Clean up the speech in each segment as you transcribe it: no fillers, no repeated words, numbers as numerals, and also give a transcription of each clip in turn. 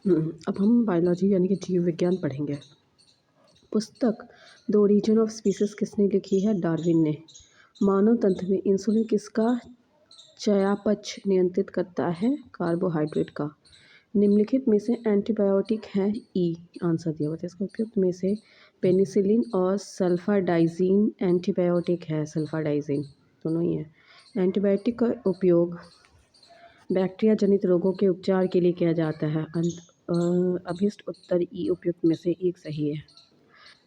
अब हम बायोलॉजी यानी कि जीव विज्ञान पढ़ेंगे। पुस्तक द ओरिजिन ऑफ स्पीसीज किसने लिखी है? डार्विन ने। मानव तंत्र में इंसुलिन किसका चयापचय नियंत्रित करता है? कार्बोहाइड्रेट का। निम्नलिखित में से एंटीबायोटिक है? ई आंसर दिया हुआ था इसका। उपयुक्त में से पेनिसिलिन और सल्फाडाइजीन एंटीबायोटिक है। सल्फाडाइजीन दोनों ही है। एंटीबायोटिक का उपयोग बैक्टीरिया जनित रोगों के उपचार के लिए किया जाता है। अभिष्ट उत्तर ई उपयुक्त में से एक सही है।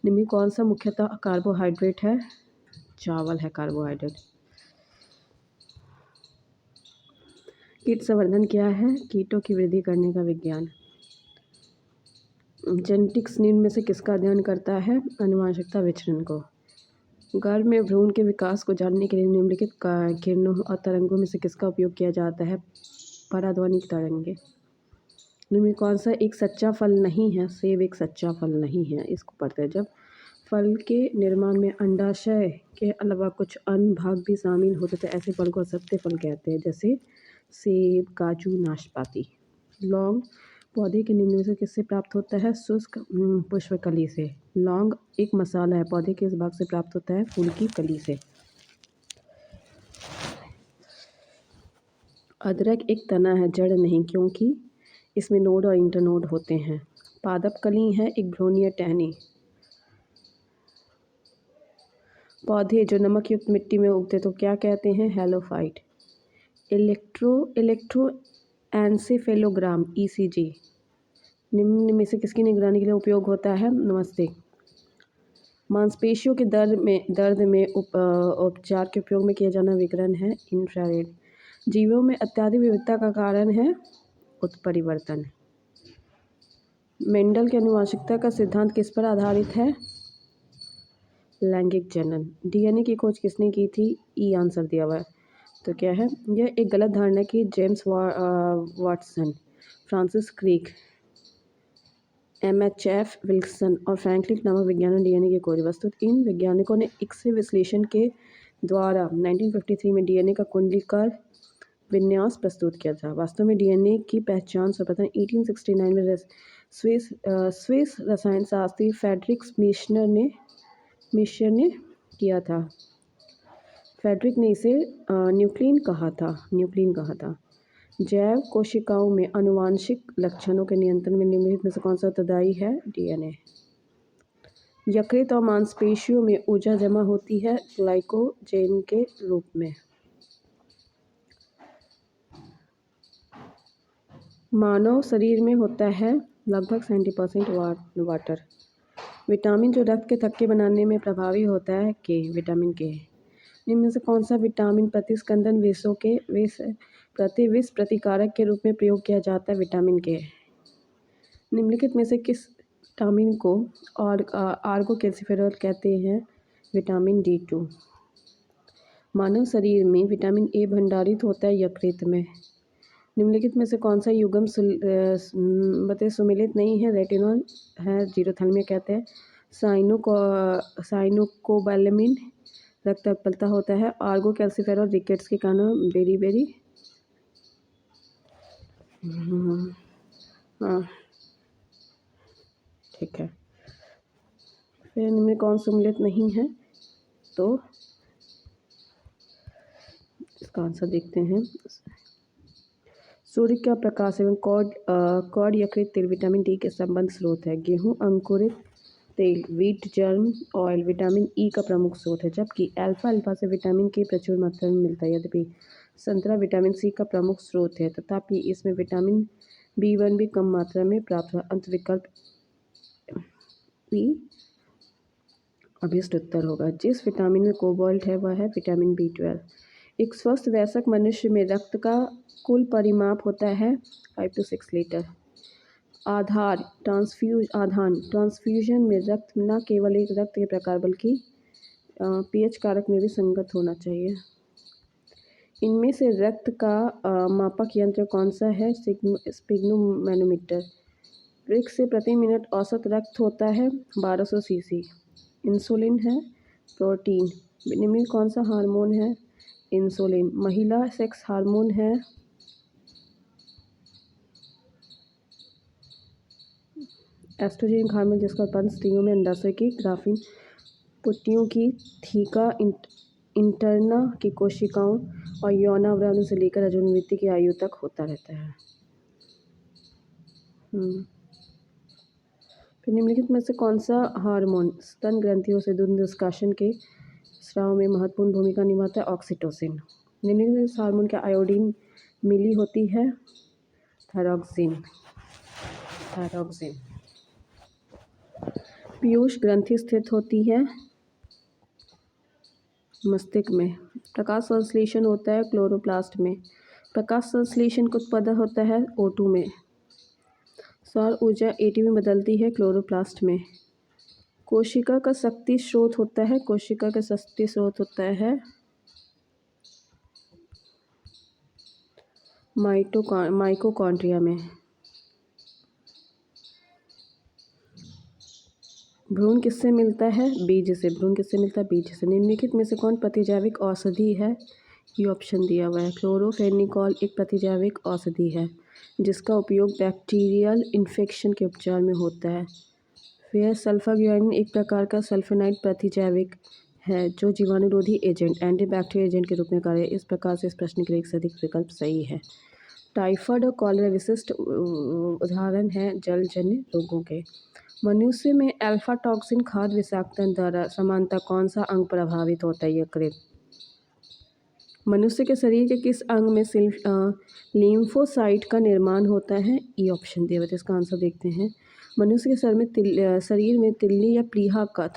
निम्न में कौन सा मुख्यतः कार्बोहाइड्रेट है? चावल है कार्बोहाइड्रेट। कीट संवर्धन क्या है? कीटों की वृद्धि करने का विज्ञान। जेनेटिक्स निम्न में से किसका अध्ययन करता है? आनुवंशिकता विचरण को। गर्भ में भ्रूण के विकास को जानने के लिए निम्नलिखित किरणों और तरंगों में से किसका उपयोग किया जाता है? पराध्वनिक तरंगे। निम्न में कौन सा एक सच्चा फल नहीं है? सेब एक सच्चा फल नहीं है। इसको पढ़ते हैं। जब फल के निर्माण में अंडाशय के अलावा कुछ अन्य भाग भी शामिल होते थे ऐसे फल को असत्य फल कहते हैं, जैसे सेब, काजू, नाशपाती। लौंग पौधे के निम्न में से किससे प्राप्त होता है? शुष्क पुष्पकली से। लौंग एक मसाला है, पौधे के इस भाग से प्राप्त होता है? फूल की कली से। अदरक एक तना है, जड़ नहीं, क्योंकि इसमें नोड और इंटरनोड होते हैं। पादप कली है एक भ्रूणीय टहनी। पौधे जो नमक युक्त मिट्टी में उगते तो क्या कहते हैं? हेलोफाइट। इलेक्ट्रो एन्सेफेलोग्राम ईसीजी निम्न में से किसकी निगरानी के लिए उपयोग होता है? नमस्ते। मांसपेशियों के दर्द में उपचार के उपयोग में किया जाना विकिरण है इंफ्रारेड। जीवों में अत्यधिक विविधता का कारण है उत्परिवर्तन। मेंडल के आनुवंशिकता का सिद्धांत किस पर आधारित है? लैंगिक जनन। डीएनए की खोज किसने की थी? ई आंसर दिया हुआ है। तो क्या है? यह एक गलत धारणा कि James Watson, Francis Crick, MHF Wilson और फ्रैंकलिन नामक वैज्ञानिकों ने डीएनए की खोज। वस्तुत इन वैज्ञानिकों ने एक्स-रे विश्लेषण के द्वारा 1953 में डीएनए का कुंडलीकार विन्यास प्रस्तुत किया था। वास्तव में डीएनए की पहचान सर्वप्रथम 1869 में स्विस रसायन शास्त्री फ्रेडरिक मिशर ने किया था। फ्रेडरिक ने इसे न्यूक्लिन कहा था। जैव कोशिकाओं में आनुवांशिक लक्षणों के नियंत्रण में निम्नलिखित में से कौन सा उत्तरदायी है? डीएनए। यकृत और मांसपेशियों में ऊर्जा जमा होती है ग्लाइकोजेन के रूप में। मानव शरीर में होता है लगभग 70% वाटर। विटामिन जो रक्त के थक्के बनाने में प्रभावी होता है के, विटामिन के। निम्न में से कौन सा विटामिन प्रतिस्कंदन विष प्रतिकारक के रूप में प्रयोग किया जाता है? विटामिन के। निम्नलिखित में से किस विटामिन को आर्गोकैल्सिफेरॉल कहते हैं? Vitamin D2। मानव शरीर में विटामिन ए भंडारित होता है यकृत में। निम्नलिखित में से कौन सा युग्म सुमेलित नहीं है? रेटिनॉल है, जीरोथैलेमिया कहते हैं। साइनोकोबालामिन रक्त उत्पलता होता है। आर्गोकैल्सिफेरॉल रिकेट्स के कारण बेरी हाँ ठीक है। फिर इनमें कौन सुमेलित नहीं है? तो इसका आंसर देखते हैं। सूर्य का प्रकाश एवं कॉड यकृत तेल विटामिन डी के संबंध स्रोत है। गेहूं अंकुरित तेल wheat germ oil vitamin E का प्रमुख स्रोत है, जबकि अल्फा से विटामिन के प्रचुर मात्रा में मिलता है। यद्यपि संतरा विटामिन सी का प्रमुख स्रोत है, तथापि इसमें विटामिन B1 भी कम मात्रा में प्राप्त हुआ। अंत विकल्प बी अभिष्ट उत्तर होगा। जिस विटामिन में कोबाल्ट है वह है विटामिन B12। एक स्वस्थ वयस्क मनुष्य में रक्त का कुल परिमाप होता है 5 to 6 लीटर। ट्रांसफ्यूजन में रक्त न केवल एक रक्त के प्रकार बल्कि पीएच कारक में भी संगत होना चाहिए। इनमें से रक्त का मापक यंत्र कौन सा है? स्पिग्नोमैनोमीटर। वृक्क से प्रति मिनट औसत रक्त होता है 1200 सीसी। इंसुलिन है प्रोटीन। निम्न में कौन सा हार्मोन है? इंसुलिन। महिला सेक्स हार्मोन है एस्ट्रोजन एक हार्मोन जिसका उत्पादन स्त्रियों में अंडाशय की ग्राफिन पुट्टियों की थीका इंटरना की कोशिकाओं और यौनावरण से लेकर अजोनिवृत्ति की आयु तक होता रहता है। फिर निम्नलिखित में से कौन सा हार्मोन स्तन ग्रंथियों से दूध निष्कासन के स्राव में महत्वपूर्ण भूमिका निभाता है? ऑक्सीटोसिन। निम्नलिखित इस हार्मोन के आयोडीन मिली होती है? थायरॉक्सिन। पीयूष ग्रंथि स्थित होती है मस्तिष्क में। प्रकाश संश्लेषण होता है क्लोरोप्लास्ट में। प्रकाश संश्लेषण का उत्पादन होता है O2 में। सौर ऊर्जा ATP में बदलती है क्लोरोप्लास्ट में। कोशिका का शक्ति स्रोत होता है माइटोकॉन्ड्रिया में। भ्रूण किससे मिलता है? बीज से। निम्नलिखित में से कौन प्रतिजैविक औषधि है? ये ऑप्शन दिया हुआ है। क्लोरोफेनिकॉल एक प्रतिजैविक औषधि है जिसका उपयोग बैक्टीरियल इन्फेक्शन के उपचार में होता है। फिर सल्फाग्युआनिन एक प्रकार का सल्फोनाइड प्रतिजैविक है जो जीवाणुरोधी एजेंट एंटीबैक्टीरियल एजेंट के रूप में कार्य। इस प्रकार से इस प्रश्न के लिए एक से अधिक विकल्प सही है। टाइफाइड और कॉलेरा विशिष्ट उदाहरण हैं जलजन्य रोगों के। मनुष्य में अल्फा टॉक्सिन खाद्य विषाक्तता द्वारा समानता कौन सा अंग प्रभावित होता है? यकृत। मनुष्य के शरीर के किस अंग में लिम्फोसाइट का निर्माण होता है? ये ऑप्शन दिया हुआ है। इसका आंसर देखते हैं। मनुष्य के शरीर में तिल्ली या प्लीहा का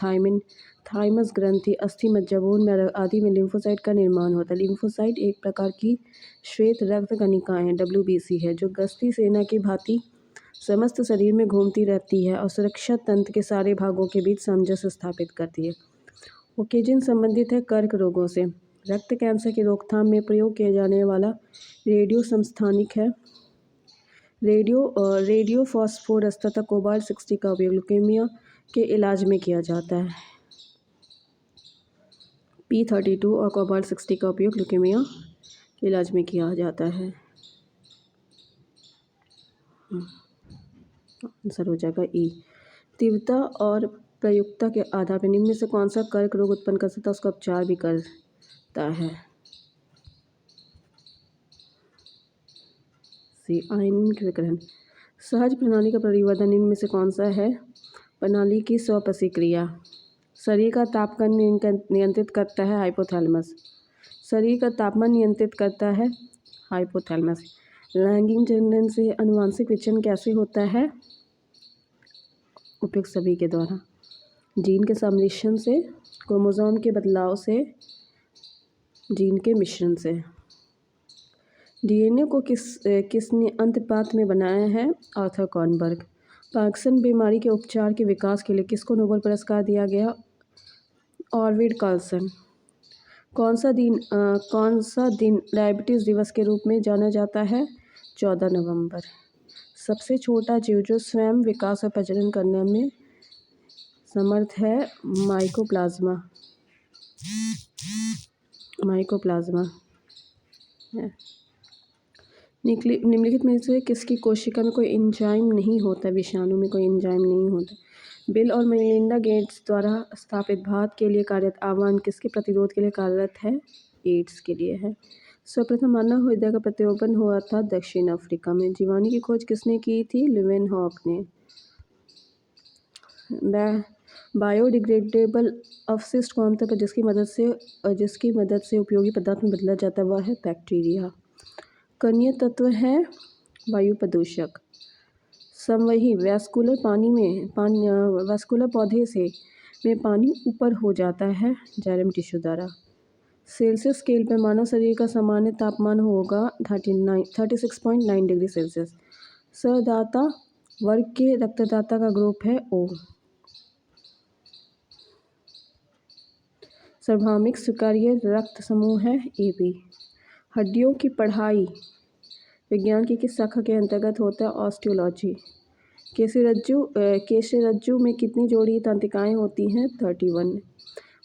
थाइमस ग्रंथि अस्थि मज्जा बोन आदि में लिम्फोसाइट का निर्माण होता है। लिम्फोसाइट एक प्रकार की श्वेत रक्त कणिकाएं WBC है जो गश्ती सेना की भांति समस्त शरीर में घूमती रहती है और सुरक्षा तंत्र के सारे भागों के बीच सामंजस्य स्थापित करती है। ओकेजिन संबंधित है कर्क रोगों से। रक्त कैंसर की रोकथाम में प्रयोग किया जाने वाला रेडियो समस्थानिक है। रेडियो फॉस्फोरस तथा कोबाल्ट 60 का उपयोग ल्यूकेमिया के इलाज में किया जाता है। P32 और कोबाल्ट 60 का उपयोग ल्यूकेमिया के इलाज में किया जाता है। आंसर हो जाएगा E। तीव्रता और प्रयुक्तता के आधार पर निम्न में से कौन सा कर्क रोग उत्पन्न कर सकता है? उसका उपचार भी करता है। आयनिक विकिरण। सहज प्रणाली का परिवर्तन निम्न में से कौन सा है? प्रणाली की स्वप्रतिक्रिया। शरीर का तापमान नियंत्रित करता है हाइपोथैलेमस। शरीर का तापमान नियंत्रित करता है हाइपोथैलेमस। लैंगिक जनन से आनुवंशिक विचलन कैसे होता है? उपयुक्त सभी के द्वारा। जीन के सम्मिश्रण से, क्रोमोसोम के बदलाव से, जीन के मिश्रण से। DNA को किसने अंतपात में बनाया है? आर्थर कॉनबर्ग। पार्किंसन बीमारी के उपचार के विकास के लिए किसको नोबेल पुरस्कार दिया गया? ऑर्विड कार्लसन। कौन सा दिन डायबिटीज़ दिवस के रूप में जाना जाता है? 14 नवंबर। सबसे छोटा जीव जो स्वयं विकास और प्रजनन करने में समर्थ है? माइकोप्लाज्मा है। निम्नलिखित में से किसकी कोशिका में कोई एंजाइम नहीं होता? विषाणु में कोई एंजाइम नहीं होता। बिल और मेलिंडा गेट्स द्वारा स्थापित भारत के लिए कार्यरत आह्वान किसके प्रतिरोध के लिए कार्यरत है? एड्स के लिए है। सर्वप्रथम मानव हृदय का प्रत्यारोपण हुआ था दक्षिण अफ्रीका में। जीवाणु की खोज किसने की थी? लीवेनहॉक ने। बायोडिग्रेडेबल अवशिष्ट को आमतौर पर जिसकी मदद से उपयोगी पदार्थ में बदला जाता है वह है बैक्टीरिया। कणीय तत्व है वायु प्रदूषक। समवही वैस्कुलर पौधे में पानी ऊपर हो जाता है जाइलम टिश्यू द्वारा। सेल्सियस स्केल पर मानव शरीर का सामान्य तापमान होगा 36.9 डिग्री सेल्सियस। सदाता वर्ग के रक्तदाता का ग्रुप है O। सार्वभौमिक स्वीकार्य रक्त समूह है AB। हड्डियों की पढ़ाई विज्ञान की किस शाखा के अंतर्गत होता है? ऑस्टियोलॉजी। केशरज्जु में कितनी जोड़ी तंत्रिकाएं होती हैं? 31।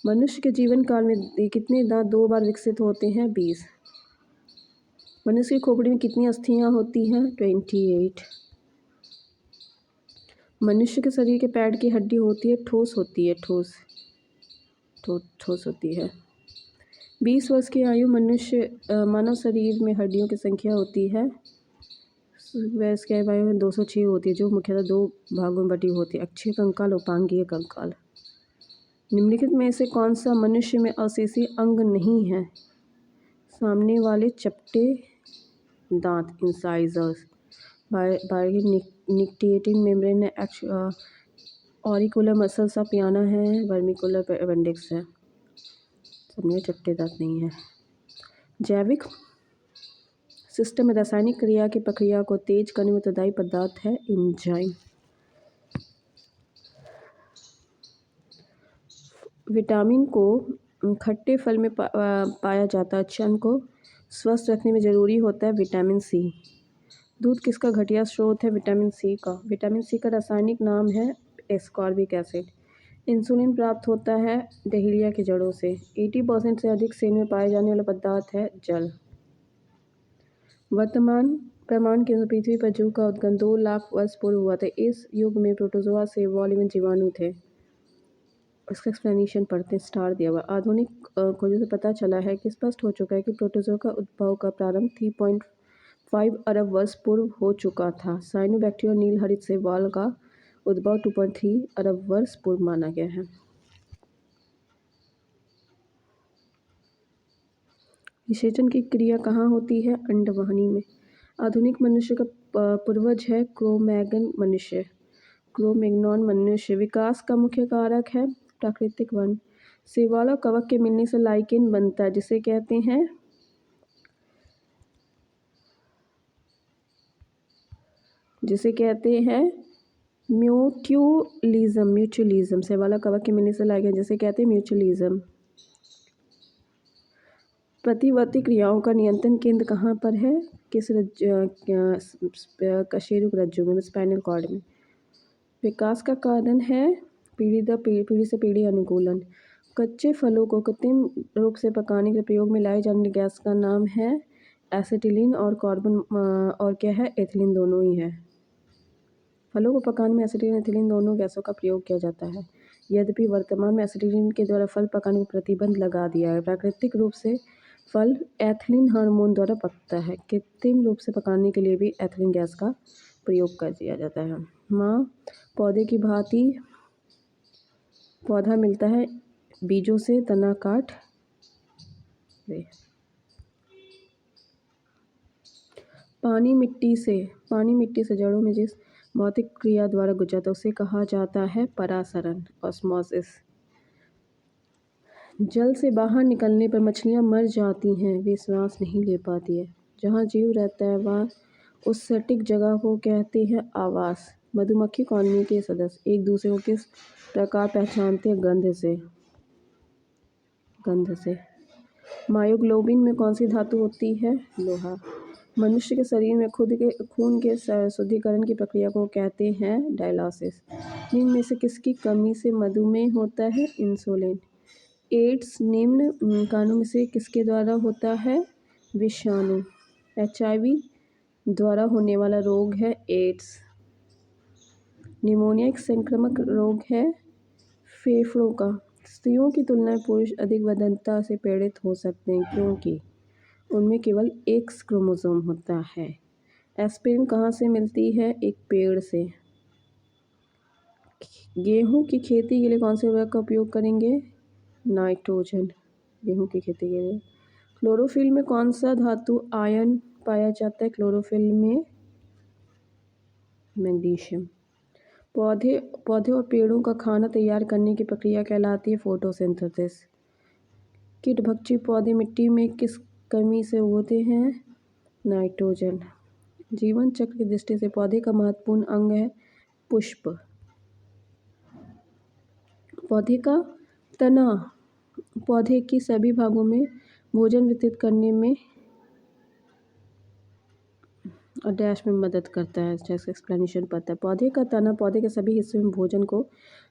मनुष्य के जीवन काल में कितने दांत 2 बार विकसित होते हैं? 20। मनुष्य की खोपड़ी में कितनी अस्थियां होती हैं? 28। मनुष्य के शरीर के पैड की हड्डी होती है, ठोस होती है, ठोस होती है। 20 वर्ष की आयु मानव शरीर में हड्डियों की संख्या होती है। वयस्क की आयु में 206 होती है, जो मुख्यतः 2 भागों में बटी होती है, अक्षीय कंकाल, उपांगीय कंकाल। निम्नलिखित में से कौन सा मनुष्य में अवशेषीय अंग नहीं है? सामने वाले चपटे दांत, इंसाइजर्स, निक्टिएटिंग मेम्ब्रेन, ऑरिकुलर मसल सा पियाना है, वर्मिकुलर अपेंडिक्स है। सबने चपटे दांत नहीं है। जैविक सिस्टम में रासायनिक क्रिया की प्रक्रिया को तेज करने में उत्तरदायी पदार्थ है एंजाइम। विटामिन को खट्टे फल में पाया जाता है। चर्म को स्वस्थ रखने में ज़रूरी होता है विटामिन सी। दूध किसका घटिया स्रोत है? विटामिन सी का। विटामिन सी का रासायनिक नाम है एस्कॉर्बिक एसिड। इंसुलिन प्राप्त होता है डहेलिया की जड़ों से। 80% से अधिक सेल में पाए जाने वाला पदार्थ है जल। वर्तमान प्रमाण के अनुसार पृथ्वी पर जीव का उद्गम 2 लाख वर्ष पूर्व हुआ था। इस युग में प्रोटोजोआ से वॉल्यूम जीवाणु थे। इसका एक्सप्लेनेशन पढ़ते हैं, स्टार दिया हुआ। आधुनिक खोजों से पता चला है कि स्पष्ट हो चुका है कि प्रोटोजोआ का उद्भव का प्रारंभ 3.5 अरब वर्ष पूर्व हो चुका था। साइनोबैक्टीरिया नील हरित शैवाल का उद्भव 2.3 अरब वर्ष पूर्व माना गया है। निषेचन की क्रिया कहाँ होती है? अंडवाहिनी में। आधुनिक मनुष्य का पूर्वज है क्रो-मैग्नॉन मनुष्य। विकास का मुख्य कारक है प्राकृतिक वन। शैवाल और कवक के मिलने से लाइकेन बनता है, जिसे कहते हैं म्यूचुअलिज्म। शैवाल और कवक के मिलने से लाइकेन, जिसे कहते हैं म्यूचुअलिज्म। प्रतिवर्ती क्रियाओं का नियंत्रण केंद्र कहाँ पर है? किस कशेरुक रज्जु में, स्पाइनल कॉर्ड में। विकास का कारण है पीढ़ी से पीढ़ी अनुकूलन। कच्चे फलों को कृत्रिम रूप से पकाने के प्रयोग में लाई जाने वाली गैस का नाम है एसिटिलीन और एथिलीन दोनों ही है। फलों को पकाने में एसिटिलीन एथिलीन दोनों गैसों का प्रयोग किया जाता है। यद्यपि वर्तमान में एसिटिलीन के द्वारा फल पकाने पर प्रतिबंध लगा दिया है। प्राकृतिक रूप से फल एथिलीन हार्मोन द्वारा पकता है। कृत्रिम रूप से पकाने के लिए भी एथिलीन गैस का प्रयोग कर दिया जाता है। माँ पौधे की भांति पौधा मिलता है बीजों से, तना काट पानी मिट्टी से जड़ों में जिस भौतिक क्रिया द्वारा गुजरता है उसे कहा जाता है परासरण, ऑस्मोसिस। जल से बाहर निकलने पर मछलियाँ मर जाती हैं, वे सांस नहीं ले पाती है। जहाँ जीव रहता है वहाँ उस सटीक जगह को कहते हैं आवास। मधुमक्खी कॉलोनी के सदस्य एक दूसरे को किस प्रकार पहचानते हैं? गंध से। मायोग्लोबिन में कौन सी धातु होती है? लोहा। मनुष्य के शरीर में खून के शुद्धिकरण की प्रक्रिया को कहते हैं डायलिसिस। निम्न में से किसकी कमी से मधुमेह होता है? इंसुलिन। एड्स निम्न कारणों में से किसके द्वारा होता है? विषाणु। HIV द्वारा होने वाला रोग है एड्स। निमोनिया एक संक्रामक रोग है फेफड़ों का। स्त्रियों की तुलना में पुरुष अधिक वंध्यता से पीड़ित हो सकते हैं क्योंकि उनमें केवल X क्रोमोसोम होता है। एस्पिरिन कहाँ से मिलती है? एक पेड़ से। गेहूं की खेती के लिए कौन से उर्वरक का उपयोग करेंगे? नाइट्रोजन। गेहूं की खेती के लिए। क्लोरोफिल में कौन सा धातु आयन पाया जाता है? क्लोरोफिल में मैग्नीशियम। पौधे और पेड़ों का खाना तैयार करने की प्रक्रिया कहलाती है फोटोसिंथेसिस। कीटभक्षी पौधे मिट्टी में किस कमी से उगते हैं? नाइट्रोजन। जीवन चक्र की दृष्टि से पौधे का महत्वपूर्ण अंग है पुष्प। पौधे का तना पौधे की सभी भागों में भोजन वितरित करने में और डैश में मदद करता है, जैसे एक्सप्लेनेशन पता है। पौधे का तना पौधे के सभी हिस्सों में भोजन को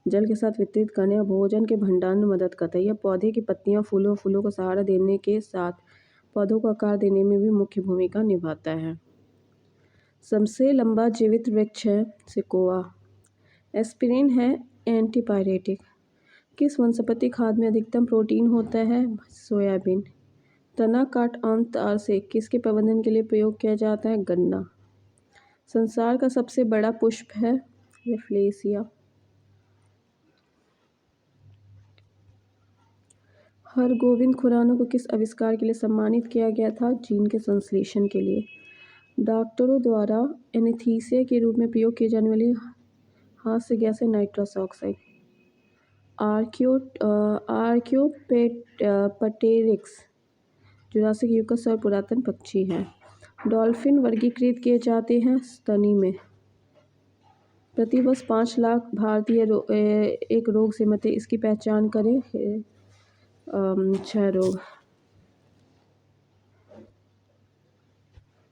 जल के साथ वितरित करने और भोजन के भंडारण में मदद करता है। यह पौधे की पत्तियां, फूलों को सहारा देने के साथ पौधों को आकार देने में भी मुख्य भूमिका निभाता है। सबसे लंबा जीवित वृक्ष है सिकोआ। एस्पिरिन है एंटीपायरेटिक। किस वनस्पति खाद में अधिकतम प्रोटीन होता है? सोयाबीन। तना काट आम तार से किसके प्रबंधन के लिए प्रयोग किया जाता है? गन्ना। संसार का सबसे बड़ा पुष्प है? रेफ्लेसिया। हरगोविंद खुराना को किस आविष्कार के लिए सम्मानित किया गया था? जीन के संश्लेषण के लिए। डॉक्टरों द्वारा एनेस्थीसिया के रूप में प्रयोग की जाने वाली हास्य गैस है नाइट्रस ऑक्साइड। आर्कियोपेटेरिक्स जुरासिक युग का सर्वपुरातन पक्षी है। डॉल्फिन वर्गीकृत किए जाते हैं स्तनी में। प्रतिवर्ष 5 लाख भारतीय एक रोग से मरते, इसकी पहचान करें। क्षय रोग।